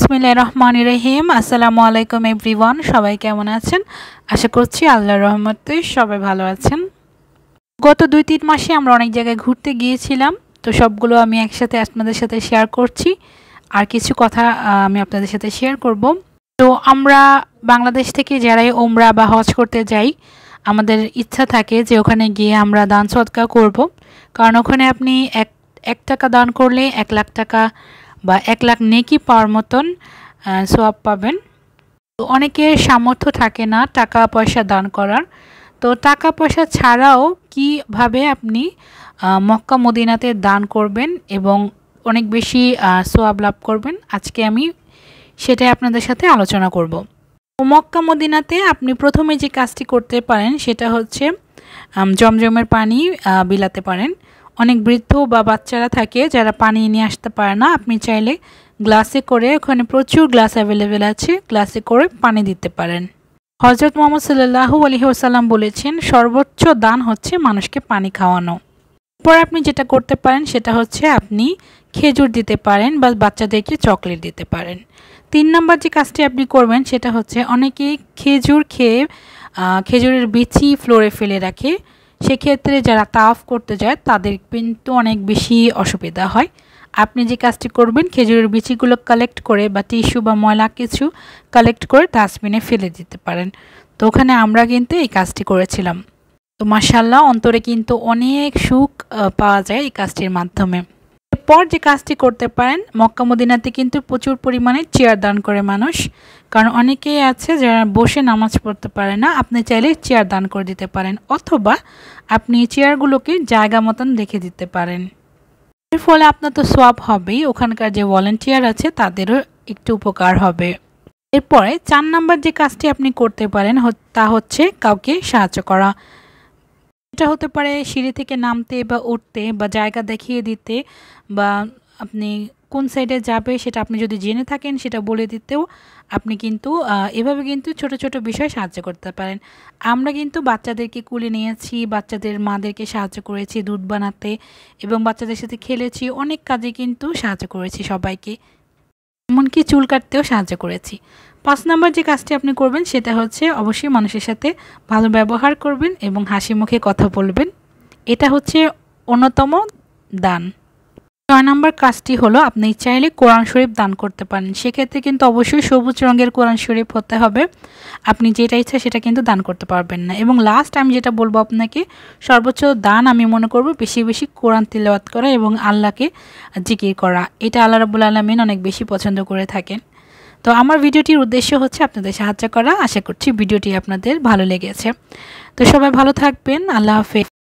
বিসমিল্লাহির রহমানির রহিম। আসসালামু আলাইকুম এভরিওয়ান। সবাই কেমন আছেন? আশা করছি আল্লাহর রহমতে সবাই ভালো আছেন। গত 2-3 মাসে আমরা অনেক জায়গায় ঘুরতে গিয়েছিলাম, তো সবগুলো আমি একসাথে আপনাদের সাথে শেয়ার করছি। আর কিছু কথা আমি আপনাদের সাথে শেয়ার করব। তো আমরা বাংলাদেশ থেকে যারাই উমরা বা হজ করতে যাই, আমাদের ইচ্ছা থাকে যে ওখানে গিয়ে আমরা দান সদকা করব, কারণ ওখানে আপনি এক টাকা দান করলে 1 লাখ টাকা বা 1 লাখ নেকি পাওয়ার মতন সওয়াব পাবেন। তো অনেকের সামর্থ্য থাকে না টাকা পয়সা দান করার, তো টাকা পয়সা ছাড়াও কিভাবে আপনি মক্কা মদিনাতে দান করবেন এবং অনেক বেশি সওয়াব লাভ করবেন, আজকে আমি সেটাই আপনাদের সাথে আলোচনা করব। মক্কা মদিনাতে আপনি প্রথমে যে কাজটি করতে পারেন সেটা হচ্ছে জমজমের পানি বিলাতে পারেন। অনেক বৃদ্ধ বা বাচ্চারা থাকে যারা পানি নিয়ে আসতে পারে না, আপনি চাইলে গ্লাসে করে, ওখানে প্রচুর গ্লাস অ্যাভেলেবেল আছে, গ্লাসে করে পানি দিতে পারেন। হযরত মুহাম্মদ সাল্লাল্লাহু আলাইহি ওয়াসাল্লাম বলেছেন, সর্বোচ্চ দান হচ্ছে মানুষকে পানি খাওয়ানো। পরে আপনি যেটা করতে পারেন সেটা হচ্ছে আপনি খেজুর দিতে পারেন বা বাচ্চাদেরকে চকলেট দিতে পারেন। 3 নম্বর যে কাজটি আপনি করবেন সেটা হচ্ছে, অনেকেই খেজুর খেয়ে খেজুরের বিচি ফ্লোরে ফেলে রাখে। সেক্ষেত্রে যারা তাওয়াফ করতে যায় তাদের কিন্তু অনেক বেশি অসুবিধা হয়। আপনি যে কাজটি করবেন, খেজুরের বিচিগুলো কালেক্ট করে বা টিস্যু বা ময়লা কিছু কালেক্ট করে ডাস্টবিনে ফেলে দিতে পারেন। তো ওখানে আমরা কিন্তু এই কাজটি করেছিলাম। তো মাশাআল্লাহ, অন্তরে কিন্তু অনেক সুখ পাওয়া যায় এই কাজটির মাধ্যমে। এরপর যে কাজটি করতে পারেন, মক্কা মদিনাতে কিন্তু প্রচুর পরিমাণে চেয়ার দান করে মানুষ, কারণ অনেকেই আছে যারা বসে নামাজ পড়তে পারে না। আপনি চাইলে চেয়ার দান করে দিতে পারেন, অথবা আপনি চেয়ারগুলোকে জায়গা মতন রেখে দিতে পারেন। এর ফলে আপনার তো সওয়াব হবেই, ওখানকার যে ভলান্টিয়ার আছে তাদেরও একটু উপকার হবে। এরপরে 4 নম্বর যে কাজটি আপনি করতে পারেন তা হচ্ছে কাউকে সাহায্য করা। এটা হতে পারে সিঁড়ি থেকে নামতে বা উঠতে বা জায়গা দেখিয়ে দিতে, বা আপনি কোন সাইডে যাবে সেটা আপনি যদি জেনে থাকেন সেটা বলে দিতেও আপনি কিন্তু এভাবে কিন্তু ছোট ছোট বিষয় সাহায্য করতে পারেন। আমরা কিন্তু বাচ্চাদেরকে কুলে নিয়েছি, বাচ্চাদের মাদেরকে সাহায্য করেছি দুধ বানাতে, এবং বাচ্চাদের সাথে খেলেছি, অনেক কাজে কিন্তু সাহায্য করেছি সবাইকে, এমনকি চুল কাটতেও সাহায্য করেছি। 5 নম্বর যে কাজটি আপনি করবেন সেটা হচ্ছে অবশ্যই মানুষের সাথে ভালো ব্যবহার করবেন এবং হাসি মুখে কথা বলবেন। এটা হচ্ছে অন্যতম দান। 6 নম্বর কাজটি হলো, আপনি চাইলে কোরআন শরীফ দান করতে পারেন। সেক্ষেত্রে কিন্তু অবশ্যই সবুজ রঙের কোরআন শরীফ হতে হবে, আপনি যেটা ইচ্ছা সেটা কিন্তু দান করতে পারবেন না। এবং লাস্ট আমি যেটা বলবো আপনাকে, সর্বোচ্চ দান আমি মনে করব বেশি বেশি কোরআন তিলাওয়াত করা এবং আল্লাহকে জিকির করা। এটা আল্লাহ রাব্বুল আলামিন অনেক বেশি পছন্দ করে থাকেন। তো আমার ভিডিওটির উদ্দেশ্য হচ্ছে আপনাদের সাহায্য করা। আশা করছি ভিডিওটি আপনাদের ভালো লেগেছে। তো সবাই ভালো থাকবেন। আল্লাহ হাফেজ।